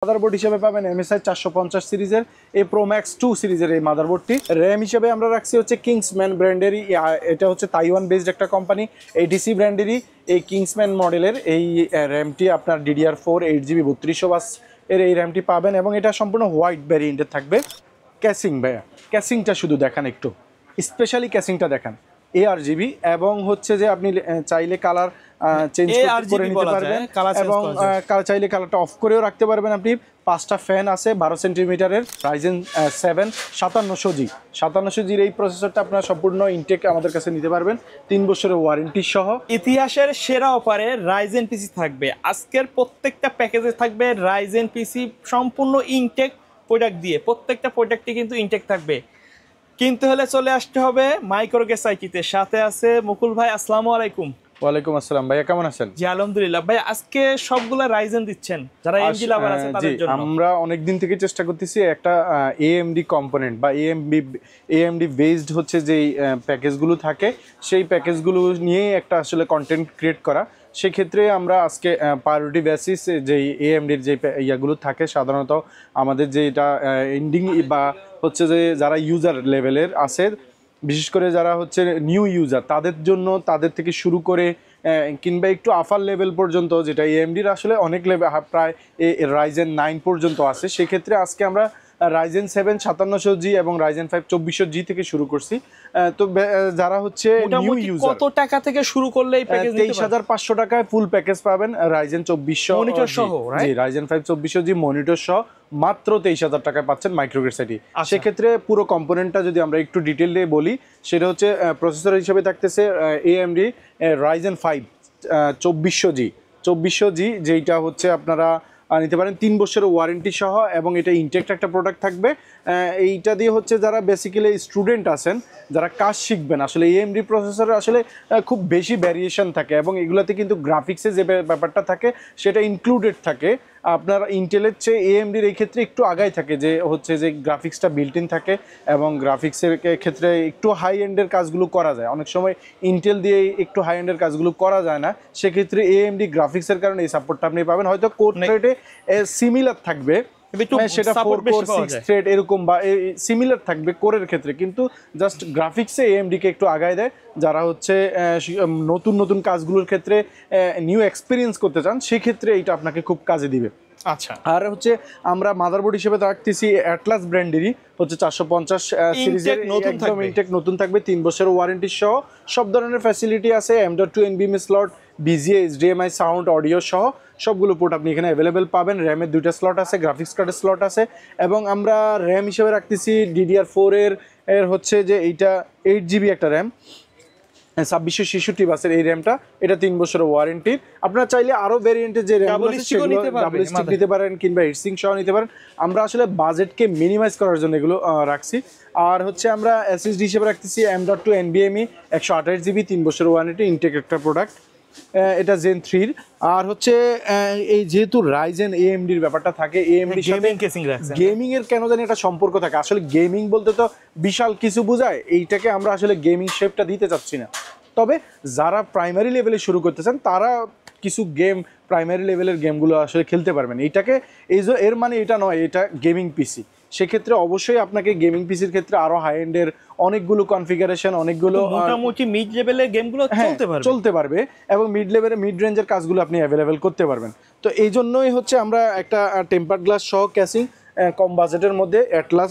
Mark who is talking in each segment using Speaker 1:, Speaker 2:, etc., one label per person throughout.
Speaker 1: Motherboard হিসেবে পাবেন MSI 450 সিরিজের এই Pro Max 2 সিরিজের এই মাদারবোর্ডটি। র্যাম হিসেবে আমরা রাখছি হচ্ছে কিংসম্যান ব্র্যান্ডেরই, এটা হচ্ছে তাইওয়ান বেসড একটা কোম্পানি, ATC ব্র্যান্ডেরই এই কিংসম্যান মডেলের এই র্যামটি আপনার DDR4 8GB 3200 বাস এর এই র্যামটি পাবেন এবং এটা সম্পূর্ণ হোয়াইট ভ্যারিয়েন্টের থাকবে। ক্যাসিং ভাইয়া, ক্যাসিংটা শুধু দেখান একটু, স্পেশালি ক্যাসিংটা দেখান ARGB এবং হচ্ছে যে আপনি চাইলে কালার চেঞ্জ করে নিতে পারবেন এবং চাইলে কালারটা অফ করেও রাখতে পারবেন। আপনি 5টা ফ্যান আছে 12 সেন্টিমিটারের Ryzen 7 5700G এই প্রসেসরটা আপনারা সম্পূর্ণ ইনটেক আমাদের কাছে নিতে পারবেন 3 বছরের ওয়ারেন্টি সহ।
Speaker 2: ইতিহাসের সেরা অফারে Ryzen পিসি থাকবে। আজকের প্রত্যেকটা প্যাকেজে থাকবে Ryzen পিসি সম্পূর্ণ ইনটেক প্রোডাক্ট দিয়ে, প্রত্যেকটা প্রোডাক্টই কিন্তু ইনটেক থাকবে। কিনতে হলে চলে আসতে হবে মাইক্রোগেস আইটিতে। সাথে আছে মুকুল ভাই, আসসালামু আলাইকুম।
Speaker 1: ওয়ালাইকুম আসসালাম ভাইয়া, কেমন আছেন?
Speaker 2: জি আলহামদুলিল্লাহ। ভাই আজকে সবগুলা Ryzen দিচ্ছেন, যারা AMD লাভার আছে তাদের জন্য।
Speaker 1: আমরা অনেক দিন থেকে চেষ্টা করতেছি একটা AMD কম্পোনেন্ট বা AMD বেসড হচ্ছে যেই প্যাকেজগুলো থাকে সেই প্যাকেজগুলো নিয়ে একটা আসলে কন্টেন্ট ক্রিয়েট করা। সেক্ষেত্রে আমরা আজকে প্রায়োরিটি বেসিস যেই AMDর যে ইয়াগুলো থাকে সাধারণত আমাদের যেটা এন্ডিং বা হচ্ছে যে যারা ইউজার লেভেলের আছে, বিশেষ করে যারা হচ্ছে নিউ ইউজার তাদের জন্য, তাদের থেকে শুরু করে কিংবা একটু আফার লেভেল পর্যন্ত, যেটা AMDর আসলে অনেক লেভেল প্রায় Ryzen 9 পর্যন্ত আছে। সেক্ষেত্রে আজকে আমরা Ryzen 7 5700G এবং Ryzen 5 2400G থেকে শুরু করছি। তো যারা হচ্ছে নিউ ইউজার,
Speaker 2: কত টাকা থেকে শুরু করলে এই প্যাকেজ নিতে পারবেন? 23500
Speaker 1: টাকায় ফুল প্যাকেজ পাবেন Ryzen 2400
Speaker 2: মনিটর সহ,
Speaker 1: জি Ryzen 5 2400G মনিটর সহ মাত্র 23000 টাকায় পাচ্ছেন মাইক্রোগেস আইটি। সেক্ষেত্রে পুরো কম্পোনেন্টটা যদি আমরা একটু ডিটেল দিয়ে বলি, সেটা হচ্ছে প্রসেসর হিসেবে থাকতেছে AMD Ryzen 5 2400G যেইটা হচ্ছে আপনারা নিতে পারেন 3 বছরের ওয়ারেন্টি সহ এবং এটা ইনটেক্ট একটা প্রোডাক্ট থাকবে। এইটা দিয়ে হচ্ছে যারা বেসিক্যালি স্টুডেন্ট আছেন, যারা কাজ শিখবেন, আসলে AMD প্রসেসরে আসলে খুব বেশি ভ্যারিয়েশন থাকে এবং এগুলোতে কিন্তু গ্রাফিক্সে যে ব্যাপারটা থাকে সেটা ইনক্লুডেড থাকে। আপনার ইন্টেলের চেয়ে AMDর এই ক্ষেত্রে একটু আগাই থাকে, যে হচ্ছে যে গ্রাফিক্সটা বিল্ট ইন থাকে এবং গ্রাফিক্সের ক্ষেত্রে একটু হাই এন্ডের কাজগুলো করা যায়। অনেক সময় ইন্টেল দিয়ে একটু হাই এন্ডের কাজগুলো করা যায় না, সেক্ষেত্রে AMD গ্রাফিক্সের কারণে এই সাপোর্টটা আপনি পাবেন। হয়তো কোর থ্রেডে সিমিলার থাকবে, সেটা 4 কোর 6 থ্রেড এরকম বা সিমিলার থাকবে কোরের ক্ষেত্রে, কিন্তু জাস্ট গ্রাফিক্সে AMD কে একটু আগায় দেয়। যারা হচ্ছে নতুন কাজগুলোর ক্ষেত্রে নিউ এক্সপিরিয়েন্স করতে চান, সেক্ষেত্রে এইটা আপনাকে খুব কাজে দিবে।
Speaker 2: আচ্ছা,
Speaker 1: আর হচ্ছে আমরা মাদারবোর্ড হিসেবে রাখতেছি অ্যাটলাস ব্র্যান্ডেরই হচ্ছে 450 সিরিজের, একদম ইনটেক নতুন থাকবে 3 বছরের ওয়ারেন্টি সহ। সব ধরনের ফ্যাসিলিটি আছে, M.2 NVMe slot, BGA HDMI sound audio সহ সবগুলো পোর্ট আপনি এখানে অ্যাভেলেবেল পাবেন। র্যামের 2টা স্লট আছে, গ্রাফিক্স কার্ডের স্লট আছে এবং আমরা র্যাম হিসেবে রাখতেছি DDR4 এর হচ্ছে যে এইটা 8GB একটা র্যাম 2666 বাসের এই র্যামটা, এটা 3 বছরের ওয়ারেন্টি। আপনারা চাইলে আরো ভেরিয়েন্টের যে র্যাম আছে সেগুলো ডাবল স্টিক নিতে পারেন কিংবা হিটসিঙ্ক সহ নিতে পারেন। আমরা আসলে বাজেটকে মিনিমাইজ করার জন্য এগুলো রাখছি। আর হচ্ছে আমরা SSD হিসেবে রাখতেছি M.2 NVMe 128GB 3 বছরের ওয়ারেন্টি, ইনটেক একটা প্রোডাক্ট, এটা Gen 3। আর হচ্ছে এই যেহেতু Ryzen AMDর ব্যাপারটা থাকে, AMD গেমিং এর কেন জানি একটা সম্পর্ক থাকে। আসলে গেমিং বলতে তো বিশাল কিছু বোঝায়, এইটাকে আমরা আসলে গেমিং শেপটা দিতে চাচ্ছি না। তবে যারা প্রাইমারি লেভেলে শুরু করতেছেন তারা কিছু গেম, প্রাইমারি লেভেলের গেমগুলো আসলে খেলতে পারবেন। এইটাকে এর মানে এটা নয় এটা গেমিং পিসি। সেক্ষেত্রে অবশ্যই আপনাকে গেমিং পিসির ক্ষেত্রে আরো হাই এন্ডের অনেকগুলো কনফিগারেশন, অনেকগুলো
Speaker 2: মোটামুটি মিড লেভেলের গেমগুলো
Speaker 1: চলতে পারবে এবং মিড লেভেলের মিড রেঞ্জের কাজগুলো আপনি অ্যাভেলেবেল করতে পারবেন। তো এই জন্যই হচ্ছে আমরা একটা টেম্পার গ্লাস সহ ক্যাসিং কম বাজেটের মধ্যে অ্যাটলাস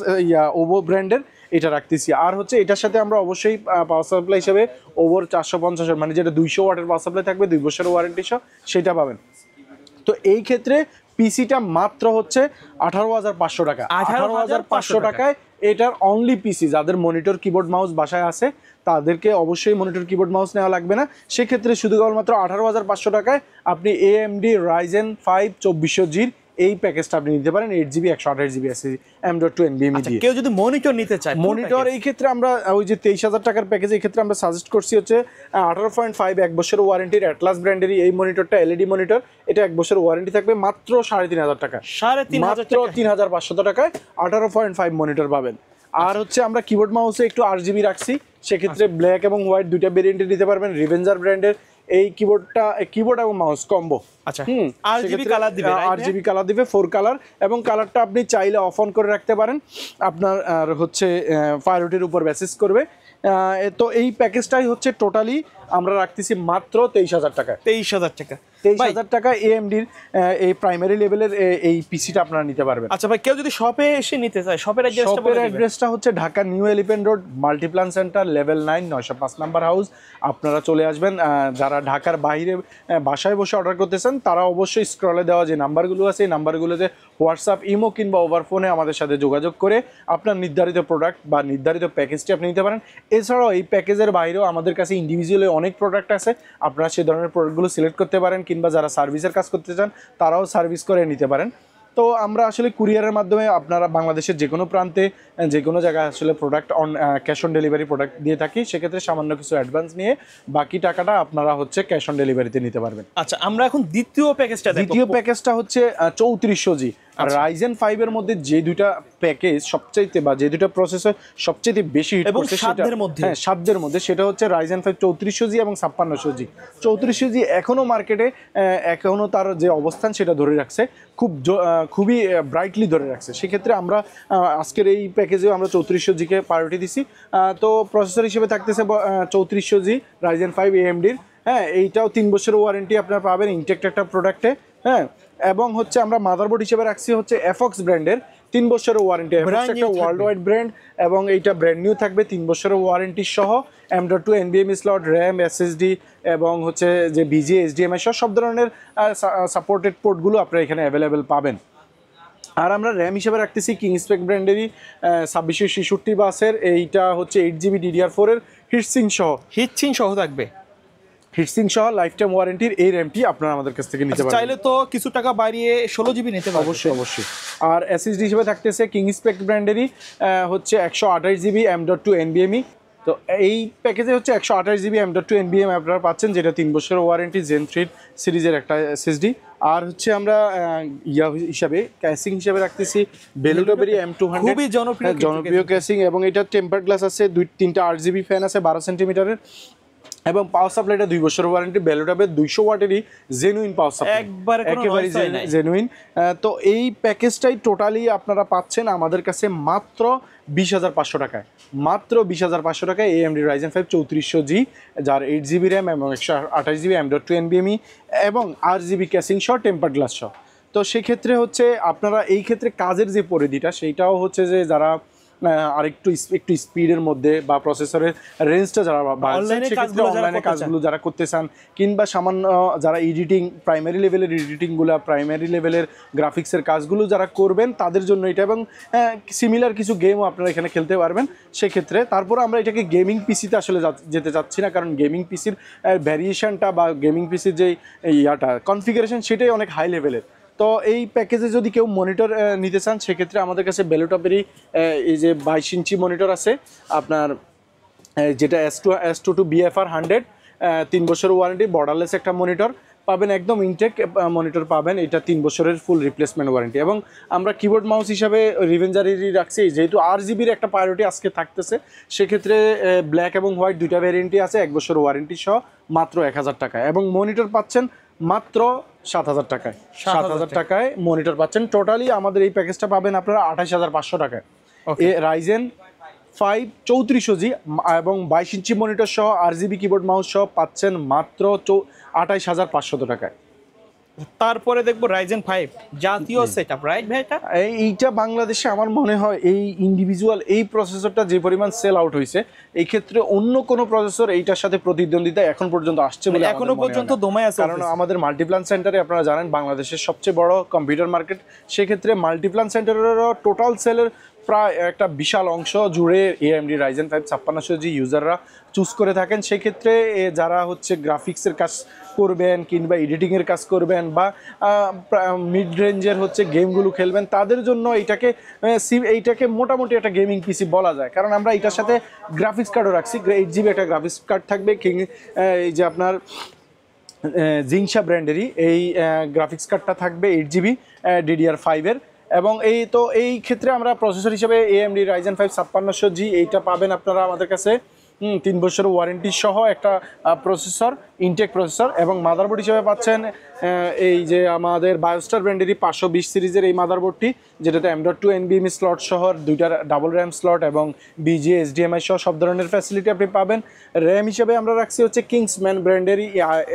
Speaker 1: ওভো ব্র্যান্ডের এটা রাখতেছি। আর হচ্ছে এটার সাথে আমরা অবশ্যই পাওয়ার সাপ্লাই হিসেবে ওভোর 450 মানে যেটা 200 ওয়াটের পাওয়ার সাপ্লাই থাকবে 2 বছরের ওয়ারেন্টি সহ, সেটা পাবেন। তো এই ক্ষেত্রে পিসিটা মাত্র হচ্ছে 18,500 টাকা। 18,500 টাকায় এটার অনলি পিসি। যাদের মনিটর কিবোর্ড মাউস বাসায় আছে তাদেরকে অবশ্যই মনিটর কিবোর্ড মাউস নেওয়া লাগবে না। সেক্ষেত্রে শুধু কেবলমাত্র 18,500 টাকায় আপনি AMD Ryzen 5 2400G এই প্যাকেজটা আপনি নিতে পারেন 8GB 128GB SSD M.2 NVMe দিয়ে।
Speaker 2: কেউ যদি মনিটর নিতে চায়,
Speaker 1: মনিটর এই ক্ষেত্রে আমরা ওই যে 23,000 টাকার প্যাকেজ, এই ক্ষেত্রে আমরা সাজেস্ট করছি হচ্ছে 18.5 1 বছরের ওয়ারেন্টির অ্যাটলাস ব্র্যান্ডেরই এই মনিটরটা, LED মনিটর, এটা 1 বছরের ওয়ারেন্টি থাকবে মাত্র 3,500 টাকা। মাত্র 3,500 টাকায় 18.5 মনিটর পাবেন। আর হচ্ছে আমরা কিবোর্ড মাউসে একটু RGB রাখছি, সেক্ষেত্রে ব্ল্যাক এবং হোয়াইট দুইটা ভেরিয়েন্টে নিতে পারবেন। রিভেঞ্জার ব্র্যান্ডের এই কিবোর্ড এবং মাউস কম্বো
Speaker 2: আচ্ছা RGB কালার দিবে,
Speaker 1: RGB কালার দিবে 4 কালার, এবং কালারটা আপনি চাইলে অফ অন করে রাখতে পারেন, আপনার আর হচ্ছে প্রায়োরিটির উপর বেসিস করবে। তো এই প্যাকেজটাই হচ্ছে টোটালি আমরা রাখতেছি মাত্র 23,000 টাকা।
Speaker 2: 23,000 টাকা,
Speaker 1: 23,000 টাকা AMDর এই প্রাইমারি লেভেলের এই পিসিটা আপনারা নিতে পারবেন।
Speaker 2: আচ্ছা ভাই, কেউ যদি শপে এসে নিতে চায়, শপের
Speaker 1: অ্যাড্রেসটা হচ্ছে Dhaka new elephant road, Multiplan centre, level 9, 905 number house. আপনারা চলে আসবেন। যারা ঢাকার বাইরে বাসায় বসে অর্ডার করতেছেন তারা অবশ্যই স্ক্রলে দেওয়া যে নাম্বারগুলো আছে এই নাম্বারগুলোতে হোয়াটসঅ্যাপ, ইমো কিংবা ওভার ফোনে আমাদের সাথে যোগাযোগ করে আপনার নির্ধারিত প্রোডাক্ট বা নির্ধারিত প্যাকেজটি আপনি নিতে পারেন। এছাড়াও এই প্যাকেজের বাইরেও আমাদের কাছে ইন্ডিভিজুয়ালি অনেক প্রোডাক্ট আছে, আপনারা সেই ধরনের প্রোডাক্টগুলো সিলেক্ট করতে পারেন, কিংবা যারা সার্ভিসের কাজ করতে চান তারাও সার্ভিস করে নিতে পারেন। তো আমরা আসলে কুরিয়ারের মাধ্যমে আপনারা বাংলাদেশের যে কোনো প্রান্তে যে কোনো জায়গায় আসলে product cash on delivery product দিয়ে থাকি। সেক্ষেত্রে সামান্য কিছু অ্যাডভান্স নিয়ে বাকি টাকাটা আপনারা হচ্ছে ক্যাশ অন ডেলিভারিতে নিতে পারবেন।
Speaker 2: আচ্ছা, আমরা এখন দ্বিতীয় প্যাকেজটা
Speaker 1: হচ্ছে 3400G। আর রাইজেন 5 এর মধ্যে যে দুইটা প্যাকেজ সবচাইতে বা যে দুইটা প্রসেসর সবচেয়ে বেশি হিট করছে সাধ্যের মধ্যে সেটা হচ্ছে রাইজেন 5 3400G এবং 5600G। 3400G এখনো মার্কেটে এখনো তার যে অবস্থান সেটা ধরে রাখছে, খুবই ব্রাইটলি ধরে রাখছে। সেক্ষেত্রে আমরা আজকের এই প্যাকেজেও আমরা 3400G-কে প্রায়োরিটি দিছি। তো প্রসেসর হিসেবে থাকতেছে 3400G রাইজেন 5 AMDর। হ্যাঁ, এইটাও 3 বছরের ওয়ারেন্টি আপনারা পাবেন ইনটেক্ট একটা প্রোডাক্টে। হ্যাঁ, এবং হচ্ছে আমরা মাদারবোর্ড হিসেবে রাখছি হচ্ছে এফক্স ব্র্যান্ডের 3 বছরের ওয়ারেন্টি। এফক্স একটা ওয়ার্ল্ড ওয়াইড ব্র্যান্ড এবং এইটা ব্র্যান্ড নিউ থাকবে 3 বছরের ওয়ারেন্টি সহ। M.2 NVMe slot, RAM, SSD এবং হচ্ছে যে VGA HDMI সব ধরনের সাপোর্টেড পোর্টগুলো আপনারা এখানে অ্যাভেলেবেল পাবেন। আর আমরা র্যাম হিসেবে রাখতেছি কিংস্পেক ব্র্যান্ডেরই 2666 বাসের, এইটা হচ্ছে 8GB DDR4 এর হিটসিং সহ থাকবে। হিটসিং সহ লাইফ টাইম ওয়ারেন্টির এই র্যামটি আপনারা আমাদের কাছ থেকে নিতে পারবেন।
Speaker 2: চাইলে তো কিছু টাকা বাড়িয়ে 16GB নিতে পারবেন।
Speaker 1: অবশ্যই। আর SSD হিসেবে থাকতেছে কিংস্পেক ব্র্যান্ডেরই হচ্ছে 128GB M.2 NVMe। তো এই প্যাকেজে হচ্ছে 128GB M.2 NVMe আপনারা পাচ্ছেন, যেটা 3 বছরের ওয়ারেন্টি, Zen 3 সিরিজের একটা SSD। আর হচ্ছে আমরা হিসাবে ক্যাসিং হিসাবে রাখতেছি বেলুটাবেরি M200,
Speaker 2: খুবই
Speaker 1: জনপ্রিয় ক্যাসিং, এবং এটা টেম্পার গ্লাস আছে, 2-3টা RGB ফ্যান আছে 12 সেন্টিমিটারের, এবং পাওয়ার সাপ্লাইটা 2 বছরের ওয়ারেন্টি। বেলুটাবের 200 ওয়াটেরই জেনুইন পাওয়ার সাপ্লাই, একেবারে জেনুইন। তো এই প্যাকেজটাই টোটালি আপনারা পাচ্ছেন আমাদের কাছে মাত্র 20,500 টাকায়। মাত্র 20,500 টাকায় AMD Ryzen 5 3400G, যার 8GB র্যাম এবং 128GB M.2 NVMe এবং RGB ক্যাসিং সহ টেম্পার গ্লাস সহ। তো সেক্ষেত্রে হচ্ছে আপনারা এই ক্ষেত্রে কাজের যে পরিধিটা সেইটাও হচ্ছে যে যারা আর একটু স্পিডের মধ্যে বা প্রসেসরের রেঞ্জটা যারা অনলাইনে কাজগুলো যারা করতে চান, কিংবা সামান্য যারা প্রাইমারি লেভেলের গ্রাফিক্সের কাজগুলো যারা করবেন তাদের জন্য এটা, এবং সিমিলার কিছু গেমও আপনারা এখানে খেলতে পারবেন। সেক্ষেত্রে তারপর আমরা এটাকে গেমিং পিসিতে আসলে যেতে চাচ্ছি না, কারণ গেমিং পিসির ভ্যারিয়েশনটা বা গেমিং পিসির যে কনফিগারেশন সেটাই অনেক হাই লেভেলের। তো এই প্যাকেজে যদি কেউ মনিটর নিতে চান সেক্ষেত্রে আমাদের কাছে বেলুটপেরই এই যে 22 ইঞ্চি মনিটর আছে আপনার, যেটা S22 BFR 100, 3 বছরের ওয়ারেন্টি, বর্ডারলেস একটা মনিটর পাবেন, একদম ইনটেক মনিটর পাবেন। এটা 3 বছরের ফুল রিপ্লেসমেন্ট ওয়ারেন্টি। এবং আমরা কিবোর্ড মাউস হিসাবে রিভেঞ্জারেরই রাখছি, যেহেতু RGBর একটা প্রায়োরিটি আজকে থাকতেছে। সেক্ষেত্রে ব্ল্যাক এবং হোয়াইট দুইটা ভ্যারিয়েন্টই আছে, 1 বছর ওয়ারেন্টি সহ, মাত্র 1000 টাকায়। এবং মনিটর পাচ্ছেন মাত্র 7,000 টাকায়। 7,000 টাকায় মনিটর পাচ্ছেন। টোটালি আমাদের এই প্যাকেজটা পাবেন আপনারা 28,500 টাকায়। রাইজেন 5 3400G এবং 22 ইঞ্চি মনিটর সহ RGB কিবোর্ড মাউস সহ পাচ্ছেন মাত্র 28,500 টাকায়।
Speaker 2: তারপরে দেখবো Ryzen 5 জাতীয় সেটআপ, রাইট ভাই?
Speaker 1: এইটা বাংলাদেশে আমার মনে হয় এই ইন্ডিভিজুয়াল এই প্রসেসরটা যে পরিমাণ সেল আউট হয়েছে, এই ক্ষেত্রে অন্য কোনো প্রসেসর এইটার সাথে প্রতিদ্বন্দ্বিতা এখন পর্যন্ত আসছে বলে
Speaker 2: এখনো পর্যন্ত দমায় আছে।
Speaker 1: কারণ আমাদের মাল্টিপ্লান সেন্টারে আপনারা জানেন বাংলাদেশের সবচেয়ে বড় কম্পিউটার মার্কেট। সেক্ষেত্রে মাল্টিপ্লান সেন্টারেরও টোটাল সেলের প্রায় একটা বিশাল অংশ জুড়ে AMD Ryzen 5 5600G ইউজাররা চুজ করে থাকেন। সেক্ষেত্রে যারা হচ্ছে গ্রাফিক্সের কাজ করবেন কিংবা এডিটিংয়ের কাজ করবেন বা মিড রেঞ্জের হচ্ছে গেমগুলো খেলবেন, তাদের জন্য এইটাকে মোটামুটি একটা গেমিং পিসি বলা যায়। কারণ আমরা এটার সাথে গ্রাফিক্স কার্ডও রাখছি, 8GB একটা গ্রাফিক্স কার্ড থাকবে। এই যে আপনার জিংসা ব্র্যান্ডেরই এই গ্রাফিক্স কার্ডটা থাকবে 8GB DDR5 এর। এবং এই ক্ষেত্রে আমরা প্রসেসর হিসেবে AMD Ryzen 5 5600G এইটা পাবেন আপনারা আমাদের কাছে 3 বছর ওয়ারেন্টি সহ একটা প্রসেসর, ইনটেক প্রসেসর, এবং মাদারবোর্ড হিসেবে পাচ্ছেন এই যে আমাদের বায়োস্টার ব্র্যান্ডেরই 520 সিরিজের এই মাদারবোর্ডটি, যেটাতে M.2 NVMe স্লট সহ 2টা ডাবল র্যাম স্লট এবং BGA HDMI সহ সব ধরনের ফ্যাসিলিটি আপনি পাবেন। র্যাম হিসেবে আমরা রাখছি হচ্ছে কিংসম্যান ব্র্যান্ডেরই,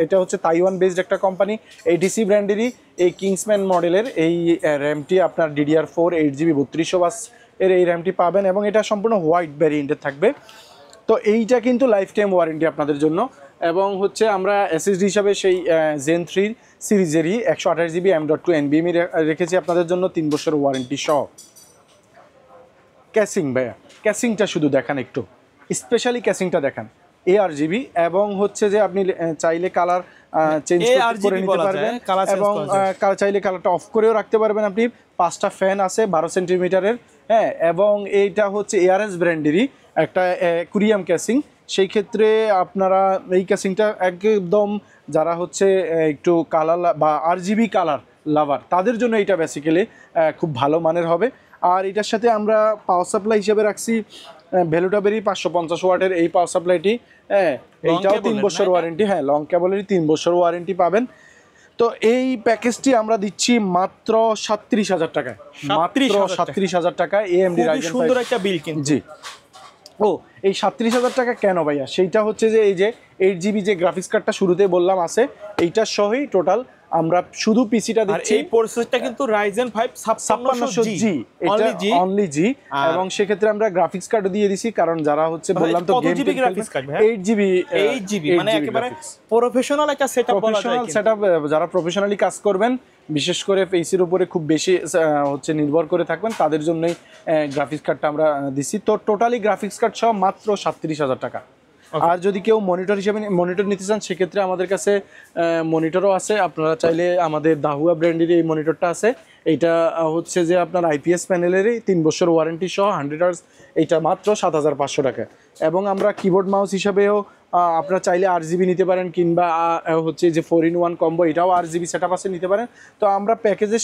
Speaker 1: এটা হচ্ছে তাইওয়ান বেসড একটা কোম্পানি, ATC ব্র্যান্ডেরই এই কিংসম্যান মডেলের এই র্যামটি আপনার DDR4 8GB 3200 বাস এর এই র্যামটি পাবেন, এবং এটা সম্পূর্ণ হোয়াইট ভ্যারিয়েন্টের থাকবে। তো এইটা কিন্তু লাইফ টাইম ওয়ারেন্টি আপনাদের জন্য। এবং হচ্ছে আমরা SSD হিসাবে সেই Zen 3 সিরিজেরই 128GB M.2 NVMe রেখেছি আপনাদের জন্য 3 বছর ওয়ারেন্টি সহ। ক্যাসিং ভাইয়া, ক্যাসিংটা শুধু দেখান একটু, স্পেশালি ক্যাসিংটা দেখান। ARGB, এবং হচ্ছে যে আপনি চাইলে কালার চেঞ্জ করে নিতে পারবেন, এবং চাইলে কালারটা অফ করেও রাখতে পারবেন আপনি। 5টা ফ্যান আছে 12 সেন্টিমিটারের, হ্যাঁ, এবং এইটা হচ্ছে ARS ব্র্যান্ডেরই একটা কুরিয়াম ক্যাসিং। সেই ক্ষেত্রে আপনারা এই ক্যাসিংটা একদম যারা হচ্ছে একটু কালার বা RGB কালার লাভার, তাদের জন্য এটা বেসিক্যালি খুব ভালো মানের হবে। আর এটার সাথে আমরা পাওয়ার সাপ্লাই হিসেবে রাখছি ভ্যালুটাবেরই 550 ওয়াটের এই পাওয়ার সাপ্লাইটি, হ্যাঁ, এইটাও 3 বছর ওয়ারেন্টি, হ্যাঁ, লং কেবলেরই 3 বছর ওয়ারেন্টি পাবেন। তো এই প্যাকেজটি আমরা দিচ্ছি মাত্র 37,000 টাকায়, মাত্র 37,000 টাকায় AMD Ryzen 5।
Speaker 2: সুন্দর একটা বিল কিন্তু।
Speaker 1: জি, ও এই 37,000 টাকা কেন ভাইয়া? সেইটা হচ্ছে যে এই যে 8GB যে গ্রাফিক্স কার্ডটা শুরুতে বললাম আছে, এইটা সহই টোটাল আমরা শুধু পিসিটা দিচ্ছি।
Speaker 2: এই প্রসেসরটা কিন্তু Ryzen 5 5600G,
Speaker 1: এটা অনলি জি, এবং সেক্ষেত্রে আমরা গ্রাফিক্স কার্ড দিয়ে দিছি, কারণ যারা হচ্ছে বললাম তো গেম
Speaker 2: গ্রাফিক্স কার্ড, 8GB মানে একেবারে প্রফেশনাল একটা সেটআপ বলা যায়।
Speaker 1: প্রফেশনাল সেটআপ, যারা প্রফেশনালি কাজ করবেন, বিশেষ করে পিসির উপরে খুব বেশি হচ্ছে নির্ভর করে থাকবেন, তাদের জন্যই গ্রাফিক্স কার্ডটা আমরা দিছি। তো টোটালি গ্রাফিক্স কার্ড সহ মাত্র 37,000 টাকা। আর যদি কেউ মনিটর হিসেবে মনিটর নিতে চান, সেক্ষেত্রে আমাদের কাছে মনিটরও আছে। আপনারা চাইলে আমাদের দাহুয়া ব্র্যান্ডের এই মনিটরটা আছে, এইটা হচ্ছে যে আপনার IPS প্যানেলেরই 3 বছর ওয়ারেন্টি সহ 100 Hz, এইটা মাত্র 7,500 টাকা। এবং আমরা কিবোর্ড মাউস হিসাবেও আপনারা চাইলে RGB নিতে পারেন, কিংবা হচ্ছে যে 4-in-1 কম্বো, এটাও RGB সেটআপ আছে, নিতে পারেন। তো আমরা প্যাকেজের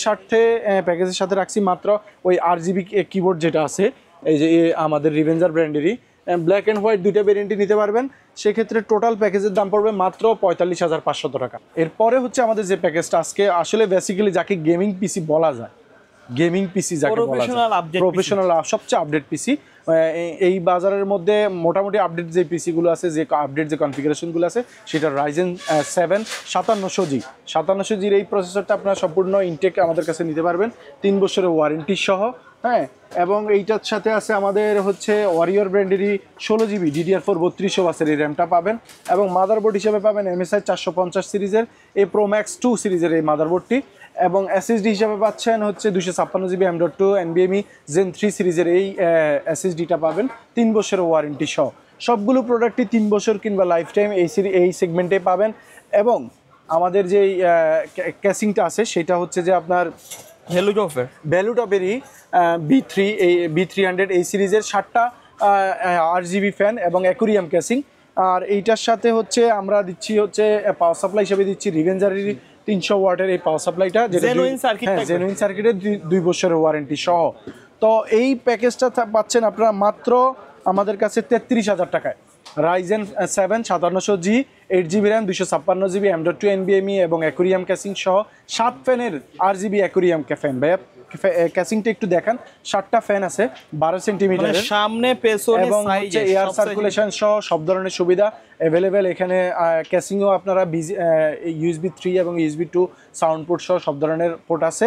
Speaker 1: সাথে রাখছি মাত্র ওই RGB কিবোর্ড যেটা আছে, এই যে আমাদের রিভেঞ্জার ব্র্যান্ডেরই ব্ল্যাক অ্যান্ড হোয়াইট 2টা ভেরিয়েন্টই নিতে পারবেন। সেক্ষেত্রে টোটাল প্যাকেজের দাম পড়বে মাত্র 45,500 টাকা। এরপরে হচ্ছে আমাদের যে প্যাকেজটা আজকে আসলে বেসিক্যালি যাকে গেমিং পিসি বলা যায়, গেমিং পিসি যাকে বলা যায়, প্রফেশনাল সবচেয়ে আপডেট পিসি এই বাজারের মধ্যে, মোটামুটি আপডেট যে পিসিগুলো আছে, যে আপডেট যে কনফিগারেশনগুলো আছে, সেটা Ryzen 7 5700G এই প্রসেসরটা আপনারা সম্পূর্ণ ইনটেক আমাদের কাছে নিতে পারবেন 3 বছরের ওয়ারেন্টি সহ, হ্যাঁ। এবং এইটার সাথে আছে আমাদের হচ্ছে ওয়ারিয়র ব্র্যান্ডেরই 16GB DDR4 3200 বাসের এই র্যামটা পাবেন, এবং মাদারবোর্ড হিসেবে পাবেন MSI 450 সিরিজের এই Pro Max 2 সিরিজের এই মাদারবোর্ডটি, এবং SSD হিসাবে পাচ্ছেন হচ্ছে 256GB M.2 NVMe Zen 3 সিরিজের এই SSDটা পাবেন 3 বছরের ওয়ারেন্টি সহ। সবগুলো প্রোডাক্টই 3 বছর কিংবা লাইফ টাইম এই সেগমেন্টে পাবেন। এবং আমাদের যে ক্যাসিংটা আছে, সেটা হচ্ছে যে আপনার ভ্যালুটপেরই B300 এই সিরিজের 7টা RGB ফ্যান এবং অ্যাকুরিয়াম ক্যাসিং। আর এইটার সাথে হচ্ছে আমরা দিচ্ছি হচ্ছে পাওয়ার সাপ্লাই হিসেবে দিচ্ছি রিভেঞ্জারেরই 300 ওয়াটের এই পাওয়ার সাপ্লাইটা, যেটা জেনুইন সার্কিটের 2 বছরের ওয়ারেন্টি সহ। তো এই প্যাকেজটা পাচ্ছেন আপনারা মাত্র আমাদের কাছে 33,000 টাকায়। Ryzen 7 5700G 8GB RAM 256GB M.2 NVMe এবং অ্যাকুরিয়াম ক্যাসিং সহ 7 ফ্যানের RGB অ্যাকুরিয়াম ফ্যান। ভাইয়া ক্যাসিংটা একটু দেখান, 7টা ফ্যান আছে 12 সেন্টিমিটারের,
Speaker 2: সামনে পেছনে
Speaker 1: এবং হচ্ছে এয়ার সার্কুলেশন সহ সব ধরনের সুবিধা অ্যাভেলেবেল এখানে। ক্যাসিংও আপনারা USB 3 এবং USB 2 সাউন্ড পোর্ট সহ সব ধরনের পোর্ট আছে।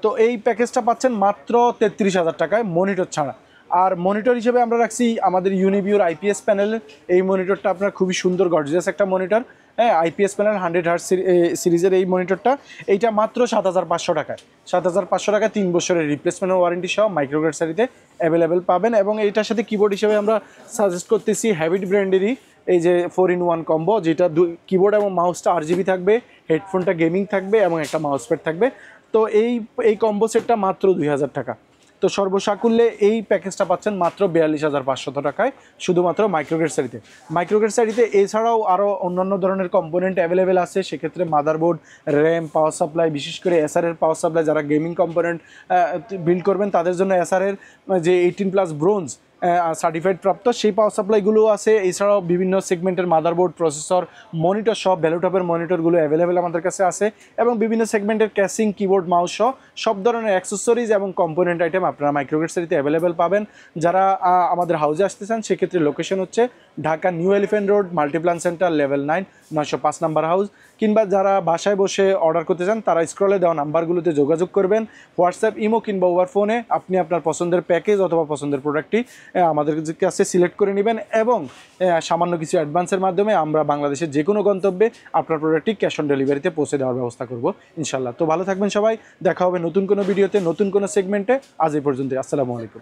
Speaker 1: তো এই প্যাকেজটা পাচ্ছেন মাত্র 33,000 টাকায় মনিটর ছাড়া। আর মনিটর হিসেবে আমরা রাখছি আমাদের ইউনিভিউর IPS প্যানেলের এই মনিটরটা, আপনার খুবই সুন্দর গর্জিয়াস একটা মনিটর, হ্যাঁ, IPS প্যানেল 100 Hz সিরিজের এই মনিটরটা, এইটা মাত্র 7,500 টাকায়। 7,500 টাকায় 3 বছরের রিপ্লেসমেন্ট ওয়ারেন্টি সহ মাইক্রোগ্রেডসারিতে অ্যাভেলেবেল পাবেন। এবং এইটার সাথে কিবোর্ড হিসেবে আমরা সাজেস্ট করতেছি হ্যাবিট ব্র্যান্ডেরই এই যে 4-in-1 কম্বো, যেটা কিবোর্ড এবং মাউসটা RGB থাকবে, হেডফোনটা গেমিং থাকবে এবং একটা মাউস প্যাড থাকবে। তো এই কম্বো সেটটা মাত্র 2,000 টাকা। তো সর্বসাকুল্যে এই প্যাকেজটা পাচ্ছেন মাত্র 42,500 টাকায়, শুধুমাত্র মাইক্রোগ্রেডসারিতে। এছাড়াও আরও অন্যান্য ধরনের কম্পোনেন্ট অ্যাভেলেবেল আছে, সেক্ষেত্রে মাদারবোর্ড, র্যাম, পাওয়ার সাপ্লাই, বিশেষ করে এসআরের পাওয়ার সাপ্লাই, যারা গেমিং কম্পোনেন্ট বিল্ড করবেন তাদের জন্য এসআরের যে 18+ ব্রোঞ্জ সার্টিফাইড প্রাপ্ত সেই পাওয়ার সাপ্লাইগুলো আছে। এছাড়াও বিভিন্ন সেগমেন্টের মাদারবোর্ড, প্রসেসর, মনিটর সহ ভ্যালুটপের মনিটরগুলো অ্যাভেলেবেল আমাদের কাছে আছে এবং বিভিন্ন সেগমেন্টের ক্যাসিং, কিবোর্ড, মাউস সহ সব ধরনের অ্যাক্সেসরিজ এবং কম্পোনেন্ট আইটেম আপনারা মাইক্রোগ্রেড সেরিতে অ্যাভেলেবেল পাবেন। যারা আমাদের হাউজে আসতে চান সেক্ষেত্রে লোকেশন হচ্ছে Dhaka new elephant road, Multiplan centre, level 9, 905 number house. কিংবা যারা বাসায় বসে অর্ডার করতে চান তারা স্ক্রলে দেওয়া নাম্বারগুলোতে যোগাযোগ করবেন। হোয়াটসঅ্যাপ, ইমো কিংবা ওভার ফোনে আপনি আপনার পছন্দের প্যাকেজ অথবা পছন্দের প্রোডাক্টটি আমাদের কাছে সিলেক্ট করে নেবেন এবং সামান্য কিছু অ্যাডভান্সের মাধ্যমে আমরা বাংলাদেশের যে কোনো গন্তব্যে আপনার প্রোডাক্টটি ক্যাশ অন ডেলিভারিতে পৌঁছে দেওয়ার ব্যবস্থা করব ইনশাল্লাহ। তো ভালো থাকবেন সবাই, দেখা হবে নতুন কোনো ভিডিওতে, নতুন কোনো সেগমেন্টে। আজ এই পর্যন্ত, আসসালামু আলাইকুম।